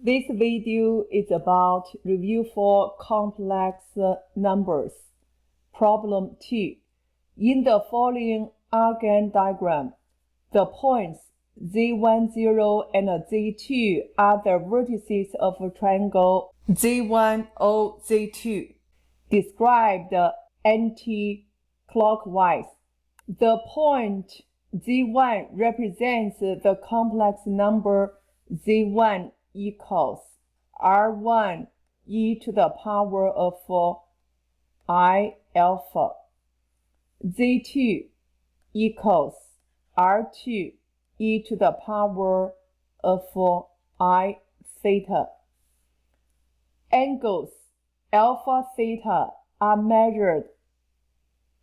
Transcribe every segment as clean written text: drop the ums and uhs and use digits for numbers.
This video is about review for complex numbers. Problem 2. In the following Argand diagram, the points Z10 and Z2 are the vertices of a triangle Z10Z2, described anti-clockwise. The point Z1 represents the complex number Z1 equals R1 e to the power of I alpha. Z2 equals R2 e to the power of I theta. Angles alpha theta are measured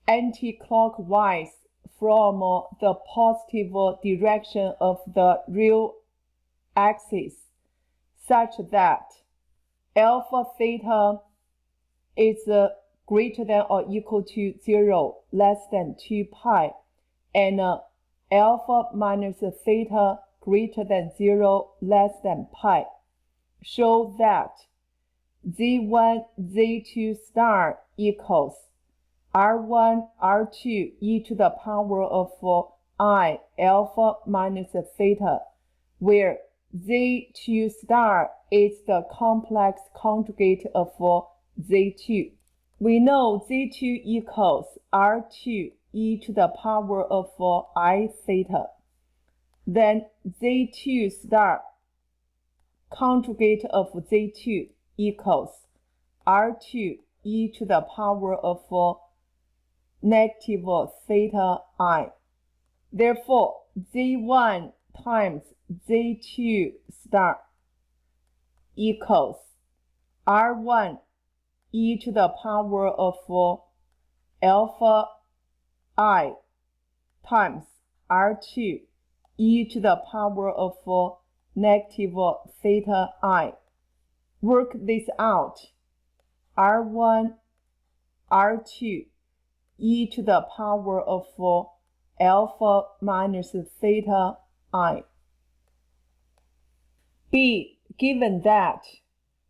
anti-clockwise from the positive direction of the real axis, such that alpha theta is greater than or equal to 0, less than 2 pi, and alpha minus theta greater than 0, less than pi. Show that Z1, Z2 star equals R1, R2 e to the power of I alpha minus theta, where Z2 star is the complex conjugate of Z2. We know Z2 equals R2 e to the power of I theta. Then Z2 star conjugate of Z2 equals R2 e to the power of negative theta I. Therefore, Z1 times Z2 star equals R1 e to the power of alpha I times R2 e to the power of negative theta I. Work this out. R1, R2 e to the power of alpha minus theta I. B. Given that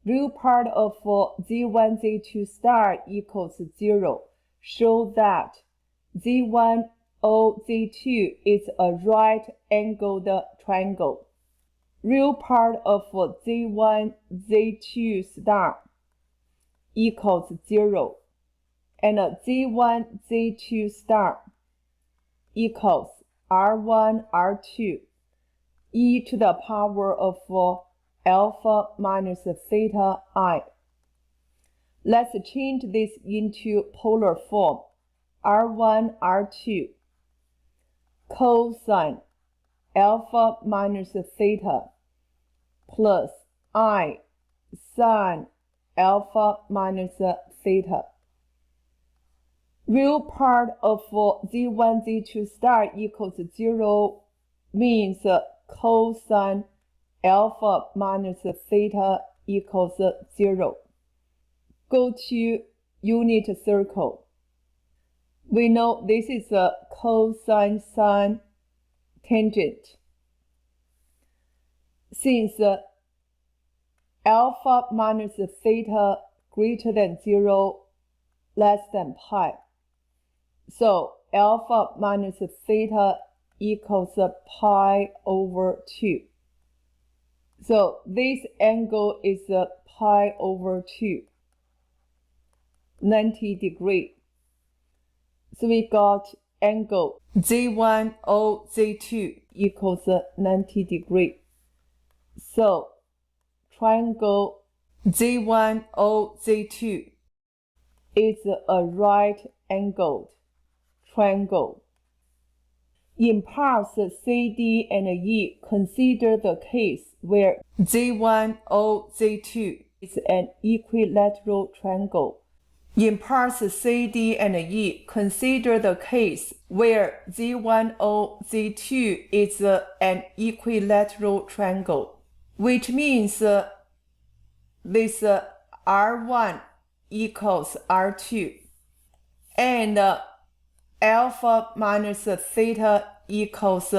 real part of Z1, Z2 star equals 0, show that Z1, Z2 is a right-angled triangle. Real part of Z1, Z2 star equals 0, and Z1, Z2 star equals R1, R2 e to the power of alpha minus theta I. Let's change this into polar form. R1, R2 cosine alpha minus theta plus I sine alpha minus theta. Real part of Z1, Z2 star equals 0 means cosine alpha minus theta equals 0. Go to unit circle. We know this is a cosine sine tangent. Since alpha minus theta greater than 0, less than pi, so alpha minus theta equals pi over 2. So this angle is pi over 2, 90 degrees. So we got angle Z1, Z2 equals 90 degrees. So triangle Z1, Z2 is a right-angled triangle. In parts C, D, and E, consider the case where Z1, Z2 is an equilateral triangle. In parts C, D, and E, consider the case where Z1, Z2 is an equilateral triangle, which means this R1 equals R2, and alpha minus theta equals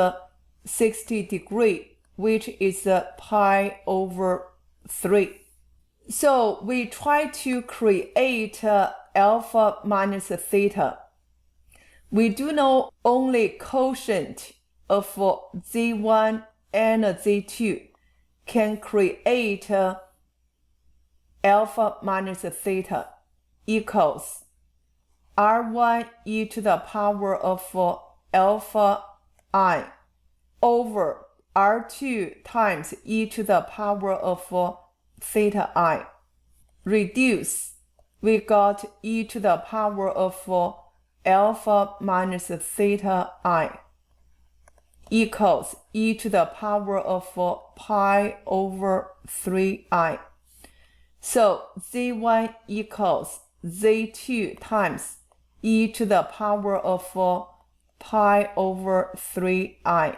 60 degrees, which is pi over 3. So we try to create alpha minus theta. We do know only quotient of z1 and z2 can create alpha minus theta equals r1 e to the power of alpha I over r2 times e to the power of theta I. Reduce, we got e to the power of alpha minus theta I equals e to the power of pi over 3I. So z1 equals z2 times e to the power of pi over 3I.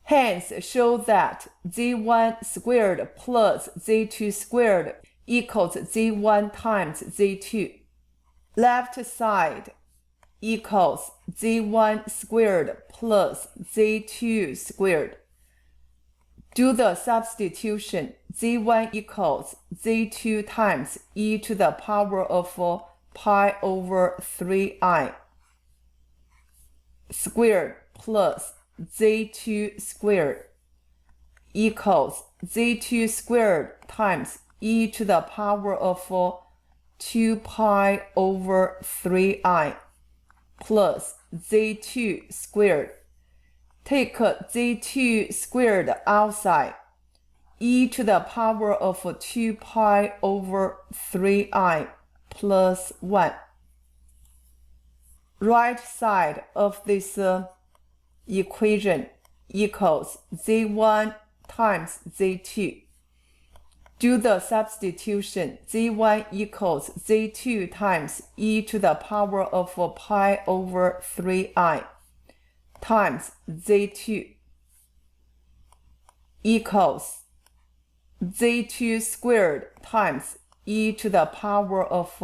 Hence, show that z1 squared plus z2 squared equals z1 times z2. Left side equals z1 squared plus z2 squared. Do the substitution. z1 equals z2 times e to the power of pi over 3I squared plus z2 squared equals z2 squared times e to the power of 2 pi over 3I plus z2 squared. Take z2 squared outside, e to the power of 2 pi over 3I plus 1. Right side of this equation equals z1 times z2. Do the substitution. z1 equals z2 times e to the power of pi over 3I times z2 equals z2 squared times e to the power of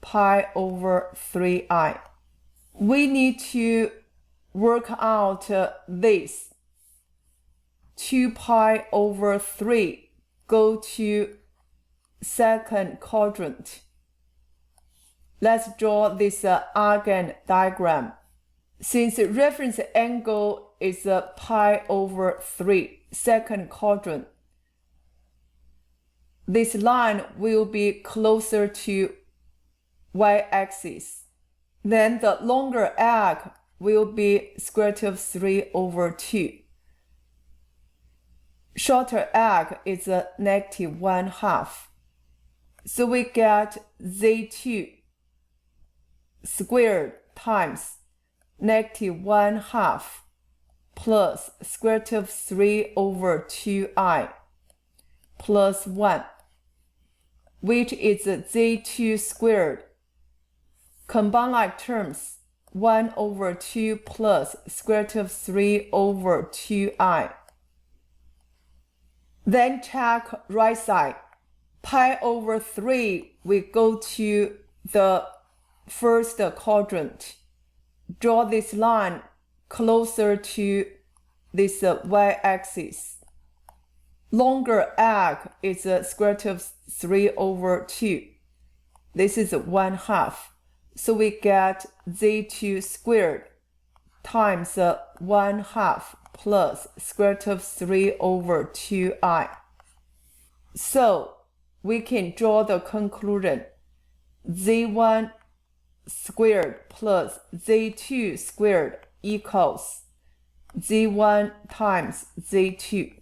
pi over 3I. We need to work out this. 2 pi over 3 go to second quadrant. Let's draw this Argand diagram. Since the reference angle is pi over 3, second quadrant, this line will be closer to y-axis. Then the longer arc will be square root of 3 over 2. Shorter arc is negative 1/2. So we get z2 squared times negative 1/2 plus square root of 3 over 2I plus 1, which is z2 squared. Combine like terms, 1 over 2 plus square root of 3 over 2I. Then check right side. Pi over 3, we go to the first quadrant. Draw this line closer to this y-axis. Longer arc is square root of 3 over 2. This is 1/2. So we get z2 squared times 1/2 plus square root of 3 over 2I. So we can draw the conclusion. z1 squared plus z2 squared equals z1 times z2.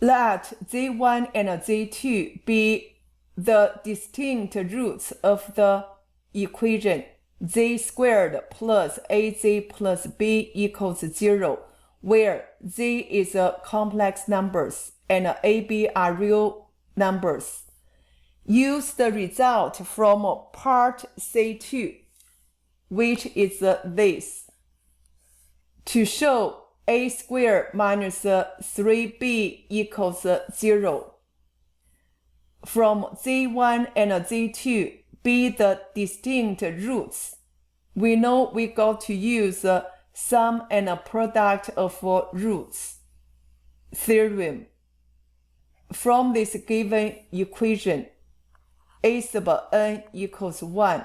Let z1 and z2 be the distinct roots of the equation. Z squared plus az plus b equals 0, where z is complex numbers and ab are real numbers. Use the result from part C2, which is this, to show a squared minus 3b equals 0. From z1 and z2 be the distinct roots. We know we got to use sum and product of roots theorem. From this given equation, a sub n equals 1,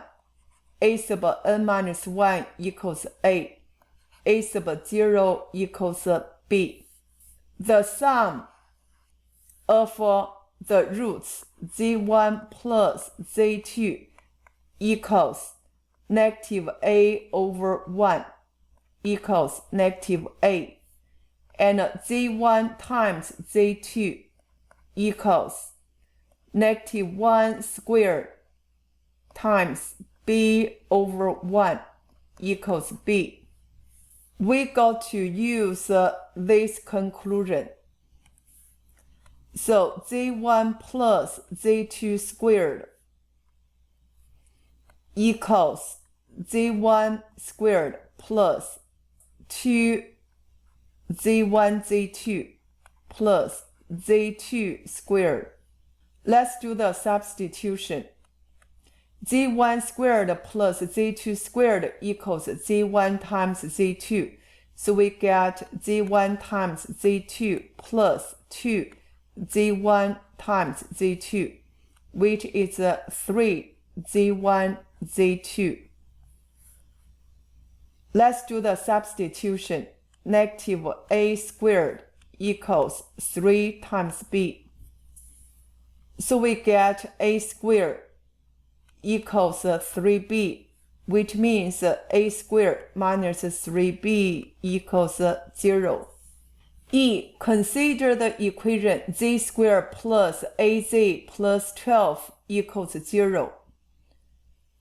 a sub n minus 1 equals a sub 0 equals b. The sum of the roots z1 plus z2 equals negative a over 1 equals negative a, and z1 times z2 equals negative 1 squared times b over 1 equals b. We got to use this conclusion. So z1 plus z2 squared equals z1 squared plus 2 z1 z2 plus z2 squared. Let's do the substitution. z1 squared plus z2 squared equals z1 times z2. So we get z1 times z2 plus 2 z1 times z2, which is 3 z1 z2. Let's do the substitution. Negative a squared equals 3 times b. So we get a squared equals 3b, which means a squared minus 3b equals 0. E. Consider the equation z squared plus az plus 12 equals 0,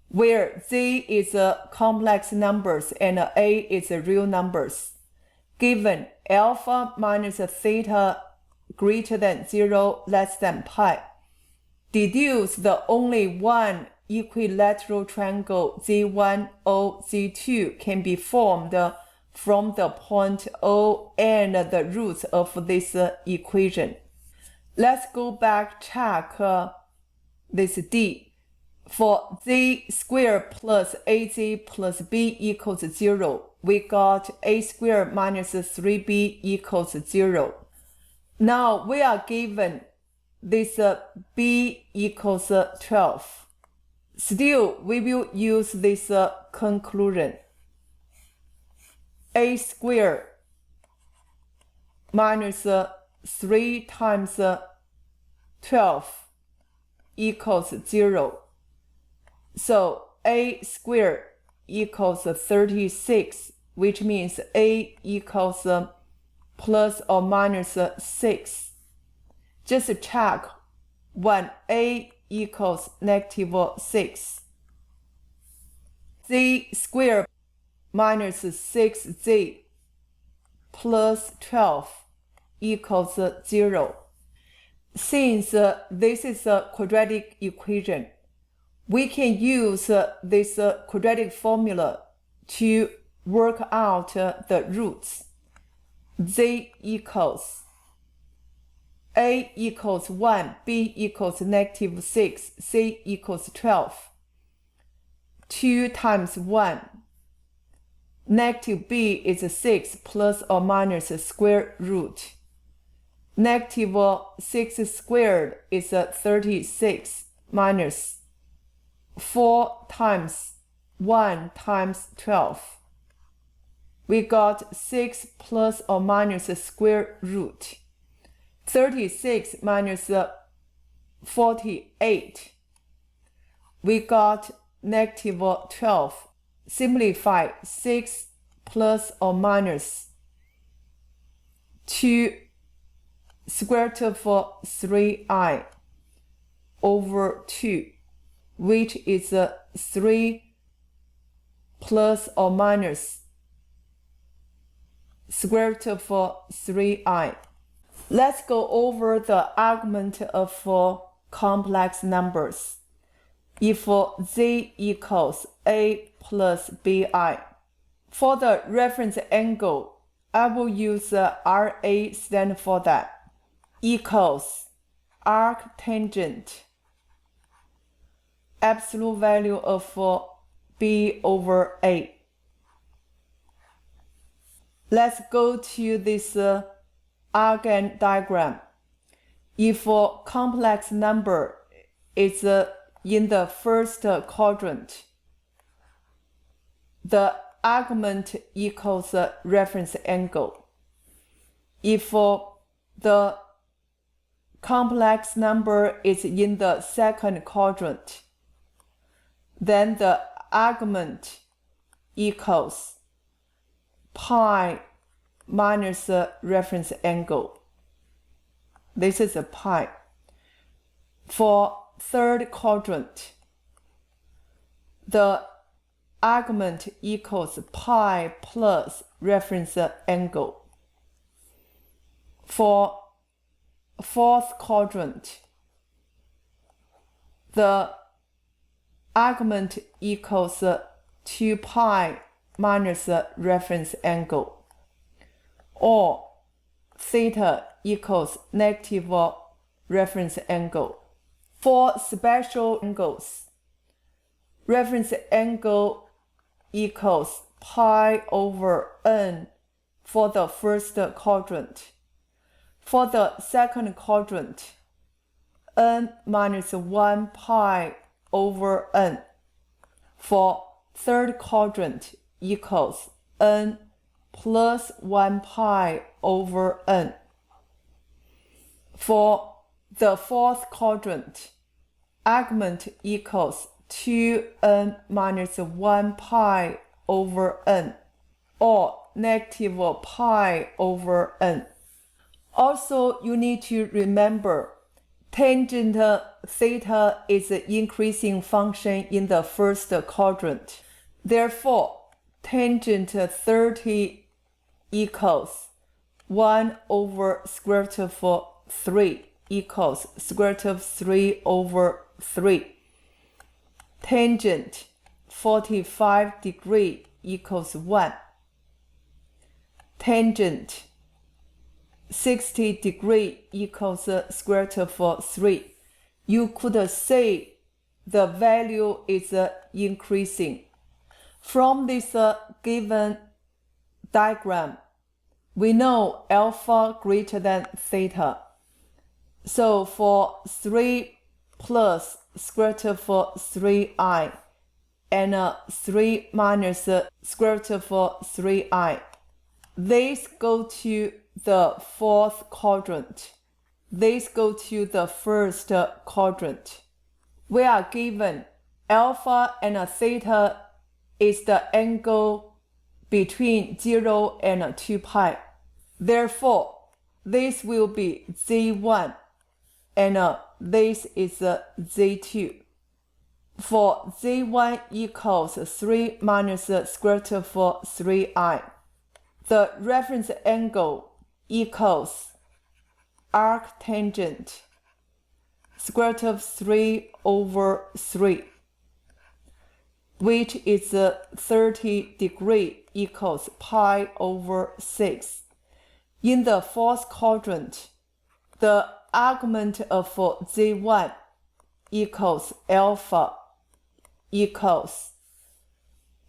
where z is complex numbers and a is real numbers. Given alpha minus theta greater than 0 less than pi, deduce the only one equilateral triangle z1OZ2 can be formed from the point O and the roots of this equation. Let's go back check this D. For z squared plus az plus b equals 0, we got a squared minus 3b equals 0. Now we are given this b equals 12. Still, we will use this conclusion. A squared minus 3 times 12 equals 0. So a squared equals 36, which means a equals plus or minus 6. Just check when a equals negative 6. Z squared minus 6z plus 12 equals 0. Since this is a quadratic equation, we can use this quadratic formula to work out the roots. Z equals a equals 1, b equals negative 6, c equals 12. 2 times 1. Negative b is 6 plus or minus square root. Negative 6 squared is 36 minus 4 times 1 times 12. We got 6 plus or minus square root. 36 minus 48. We got negative 12. Simplify 6 plus or minus 2 square root of 3i over 2, which is 3 plus or minus square root of 3i. Let's go over the argument of complex numbers. If z equals a plus bi, for the reference angle, I will use RA stand for that, equals arctangent absolute value of b over a. Let's go to this Argand diagram. If a complex number is in the first quadrant, the argument equals reference angle. If the complex number is in the second quadrant, then the argument equals pi minus reference angle. This is a pi. For third quadrant, the argument equals pi plus reference angle. For fourth quadrant, the argument equals 2 pi minus reference angle, or theta equals negative reference angle. For special angles, reference angle equals pi over n for the first quadrant. For the second quadrant, n minus 1 pi over n. For third quadrant equals n plus 1 pi over n. For the fourth quadrant, argument equals 2n minus 1 pi over n, or negative pi over n. Also, you need to remember tangent theta is an increasing function in the first quadrant. Therefore, tangent 30 equals 1 over square root of 3 equals square root of 3 over 3. Tangent 45 degree equals 1. Tangent 60 degree equals square root of 3. You could say the value is increasing. From this given diagram, we know alpha greater than theta. So for 3 plus square root of 3i and 3 minus square root of 3i, these go to the fourth quadrant. These go to the first quadrant. We are given alpha and theta is the angle between 0 and 2 pi. Therefore, this will be z1 and this is z2. For z1 equals 3 minus square root of 3i, the reference angle equals arctangent square root of 3 over 3, which is 30 degree equals pi over 6. In the fourth quadrant, the argument of z1 equals alpha equals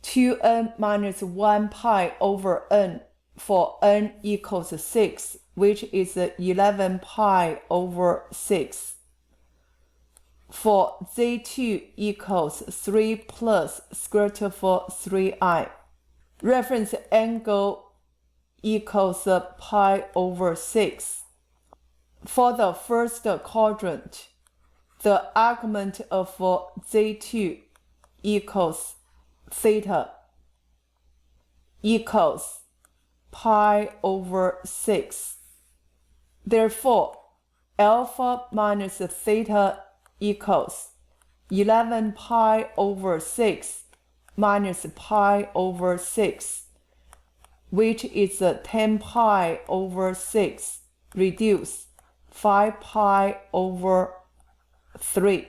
2n minus 1 pi over n for n equals 6, which is 11 pi over 6. For z2 equals 3 plus square root of 3i. Reference angle equals pi over 6. For the first quadrant, the argument of z2 equals theta equals pi over 6. Therefore, alpha minus theta equals 11 pi over 6 minus pi over 6, which is 10 pi over 6 reduce 5 pi over 3.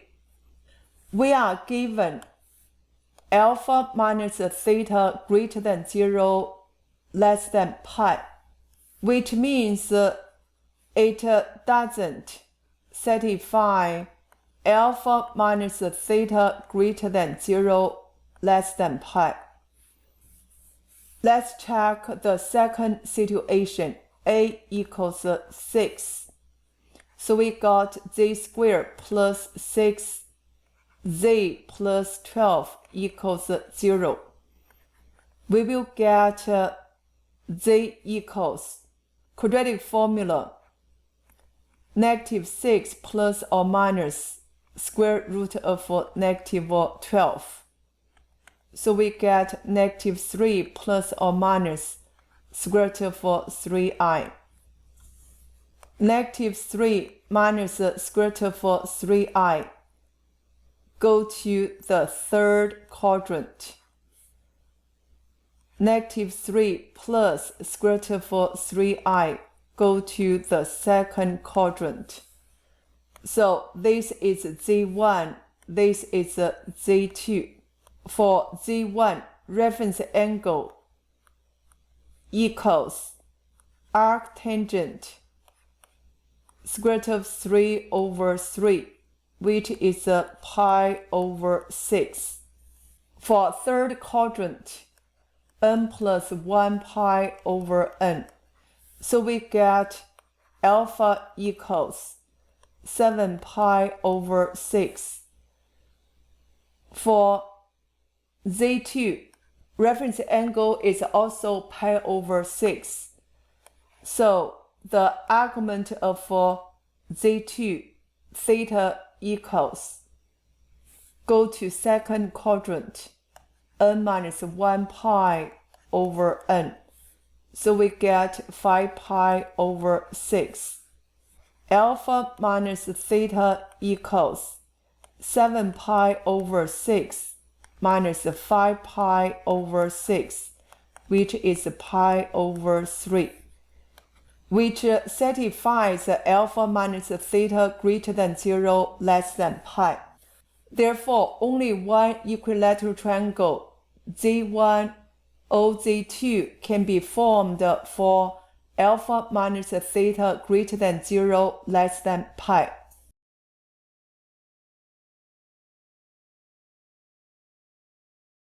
We are given alpha minus theta greater than 0 less than pi, which means it doesn't satisfy alpha minus theta greater than 0 less than pi. Let's check the second situation. A equals 6. So we got z squared plus 6z plus 12 equals 0. We will get z equals quadratic formula negative 6 plus or minus square root of negative 12. So we get negative 3 plus or minus square root of 3i. Negative 3 minus square root of 3i go to the third quadrant. Negative 3 plus square root of 3i go to the second quadrant. So this is z1, this is z2. For z1, reference angle equals arctangent square root of 3 over 3, which is pi over 6. For third quadrant, n plus 1 pi over n. So we get alpha equals 7 pi over 6. For z2, reference angle is also pi over 6. So the argument of z2, theta equals, go to second quadrant, n minus 1 pi over n. So we get 5 pi over 6. Alpha minus theta equals 7 pi over 6 minus 5 pi over 6, which is pi over 3, which satisfies alpha minus theta greater than 0 less than pi. Therefore, only one equilateral triangle, Z1, OZ2, can be formed for alpha minus theta greater than 0 less than pi.